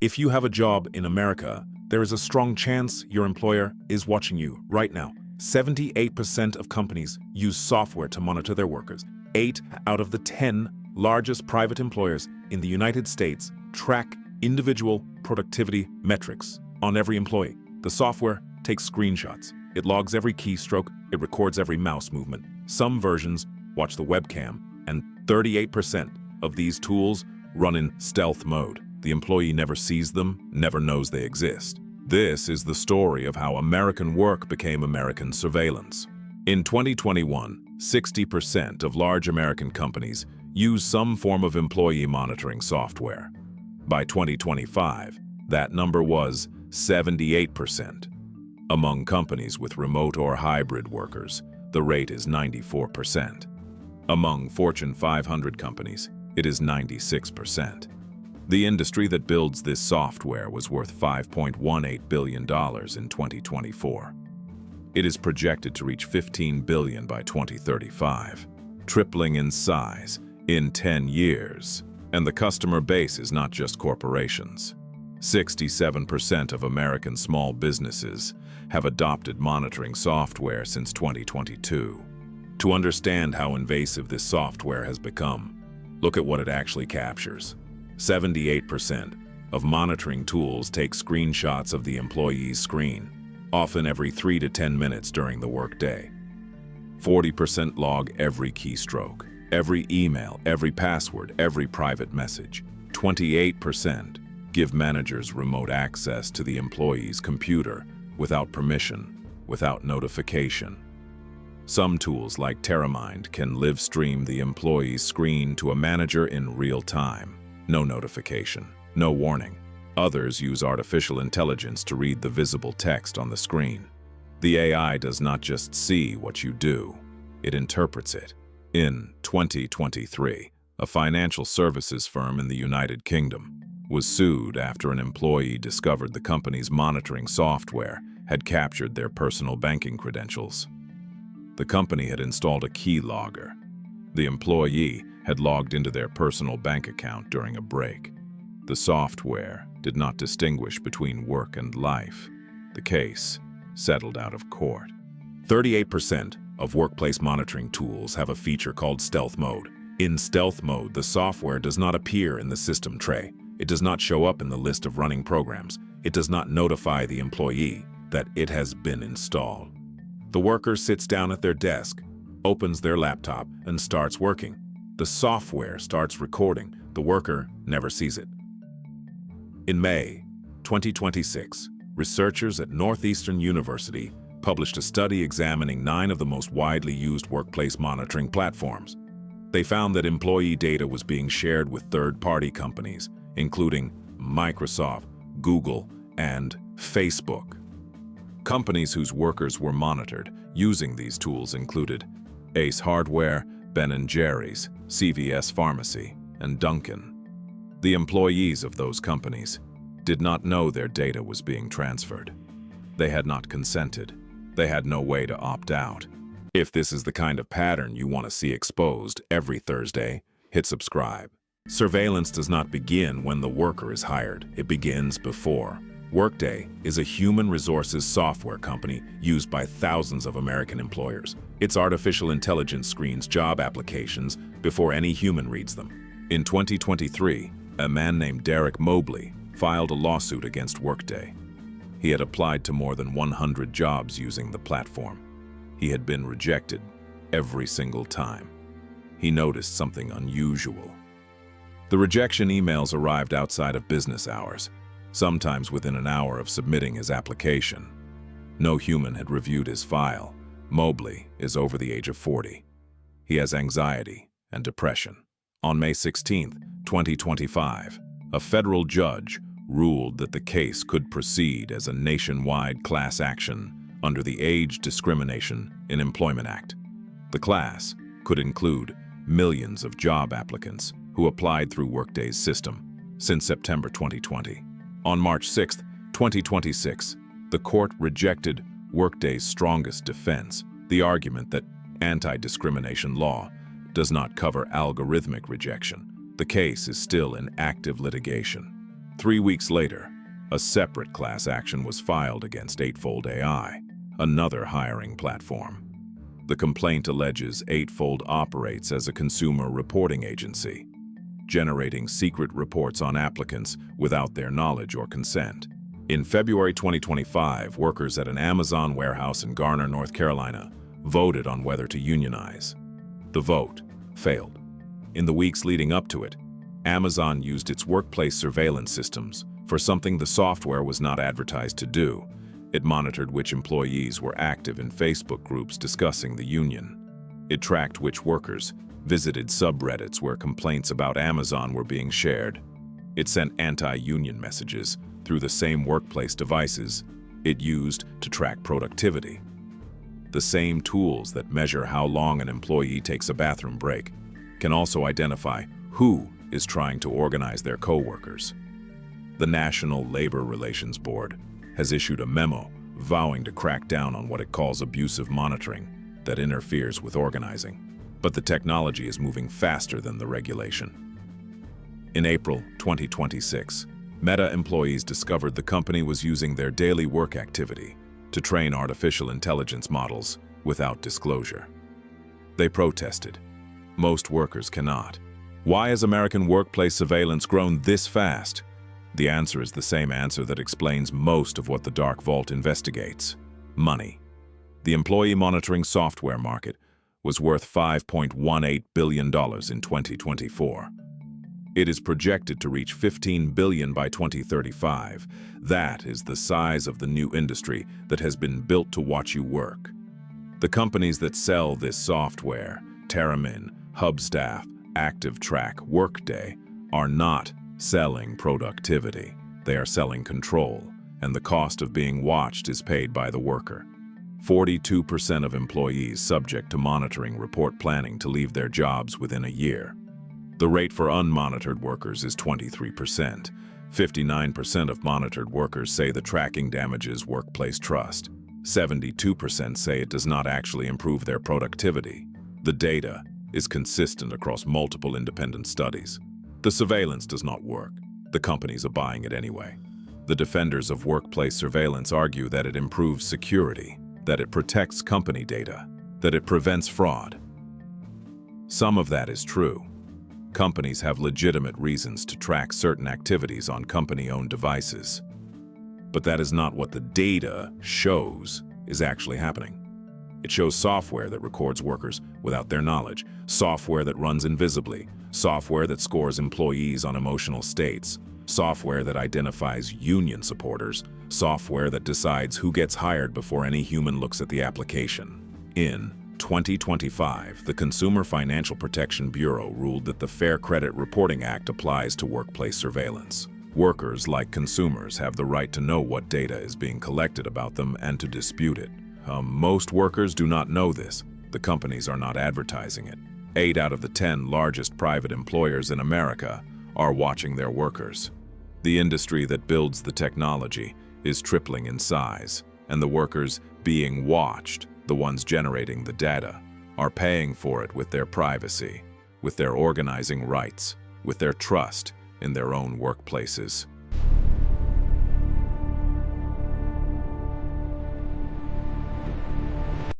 If you have a job in America, there is a strong chance your employer is watching you right now. 78% of companies use software to monitor their workers. 8 out of the 10 largest private employers in the United States track individual productivity metrics on every employee. The software takes screenshots. It logs every keystroke. It records every mouse movement. Some versions watch the webcam, and 38% of these tools run in stealth mode. The employee never sees them, never knows they exist. This is the story of how American work became American surveillance. In 2021, 60% of large American companies use some form of employee monitoring software. By 2025, that number was 78%. Among companies with remote or hybrid workers, the rate is 94%. Among Fortune 500 companies, it is 96%. The industry that builds this software was worth $5.18 billion in 2024. It is projected to reach $15 billion by 2035, tripling in size in 10 years. And the customer base is not just corporations. 67% of American small businesses have adopted monitoring software since 2022. To understand how invasive this software has become, look at what it actually captures. 78% of monitoring tools take screenshots of the employee's screen, often every 3 to 10 minutes during the workday. 40% log every keystroke, every email, every password, every private message. 28% give managers remote access to the employee's computer without permission, without notification. Some tools like Terramind can live stream the employee's screen to a manager in real time. No notification, no warning. Others use artificial intelligence to read the visible text on the screen. The AI does not just see what you do, it interprets it. In 2023, a financial services firm in the United Kingdom was sued after an employee discovered the company's monitoring software had captured their personal banking credentials. The company had installed a keylogger. The employee had logged into their personal bank account during a break. The software did not distinguish between work and life. The case settled out of court. 38% of workplace monitoring tools have a feature called stealth mode. In stealth mode, the software does not appear in the system tray. It does not show up in the list of running programs. It does not notify the employee that it has been installed. The worker sits down at their desk, opens their laptop, and starts working. The software starts recording. The worker never sees it. In May 2026, researchers at Northeastern University published a study examining 9 of the most widely used workplace monitoring platforms. They found that employee data was being shared with third-party companies, including Microsoft, Google, and Facebook. Companies whose workers were monitored using these tools included Ace Hardware, Ben & Jerry's, CVS Pharmacy, and Dunkin'. The employees of those companies did not know their data was being transferred. They had not consented. They had no way to opt out. If this is the kind of pattern you want to see exposed every Thursday, hit subscribe. Surveillance does not begin when the worker is hired. It begins before. Workday is a human resources software company used by thousands of American employers. Its artificial intelligence screens job applications before any human reads them. In 2023, a man named Mobley filed a lawsuit against Workday. He had applied to more than 100 jobs using the platform. He had been rejected every single time. He noticed something unusual. The rejection emails arrived outside of business hours, sometimes within an hour of submitting his application. No human had reviewed his file. Mobley is over the age of 40. He has anxiety and depression. On May 16, 2025, a federal judge ruled that the case could proceed as a nationwide class action under the Age Discrimination in Employment Act. The class could include millions of job applicants who applied through Workday's system since September 2020. On March 6, 2026, the court rejected Workday's strongest defense, the argument that anti-discrimination law does not cover algorithmic rejection. The case is still in active litigation. 3 weeks later, a separate class action was filed against Eightfold AI, another hiring platform. The complaint alleges Eightfold operates as a consumer reporting agency, generating secret reports on applicants without their knowledge or consent. In February 2025, workers at an Amazon warehouse in Garner, North Carolina, voted on whether to unionize. The vote failed. In the weeks leading up to it, Amazon used its workplace surveillance systems for something the software was not advertised to do. It monitored which employees were active in Facebook groups discussing the union. It tracked which workers visited subreddits where complaints about Amazon were being shared. It sent anti-union messages through the same workplace devices it used to track productivity. The same tools that measure how long an employee takes a bathroom break can also identify who is trying to organize their co-workers. The National Labor Relations Board has issued a memo vowing to crack down on what it calls abusive monitoring that interferes with organizing. But the technology is moving faster than the regulation. In April 2026, Meta employees discovered the company was using their daily work activity to train artificial intelligence models without disclosure. They protested. Most workers cannot. Why has American workplace surveillance grown this fast? The answer is the same answer that explains most of what the Dark Vault investigates: money. The employee monitoring software market was worth $5.18 billion in 2024. It is projected to reach $15 billion by 2035. That is the size of the new industry that has been built to watch you work. The companies that sell this software, Terramin, Hubstaff, ActiveTrack, Workday, are not selling productivity. They are selling control, and the cost of being watched is paid by the worker. 42% of employees subject to monitoring report planning to leave their jobs within a year. The rate for unmonitored workers is 23%. 59% of monitored workers say the tracking damages workplace trust. 72% say it does not actually improve their productivity. The data is consistent across multiple independent studies. The surveillance does not work. The companies are buying it anyway. The defenders of workplace surveillance argue that it improves security, that it protects company data, that it prevents fraud. Some of that is true. Companies have legitimate reasons to track certain activities on company-owned devices. But that is not what the data shows is actually happening. It shows software that records workers without their knowledge, software that runs invisibly, software that scores employees on emotional states, software that identifies union supporters, software that decides who gets hired before any human looks at the application. In 2025, the Consumer Financial Protection Bureau ruled that the Fair Credit Reporting Act applies to workplace surveillance. Workers, like consumers, have the right to know what data is being collected about them and to dispute it. Most workers do not know this. The companies are not advertising it. 8 out of the 10 largest private employers in America are watching their workers. The industry that builds the technology is tripling in size, and the workers being watched, the ones generating the data, are paying for it with their privacy, with their organizing rights, with their trust in their own workplaces.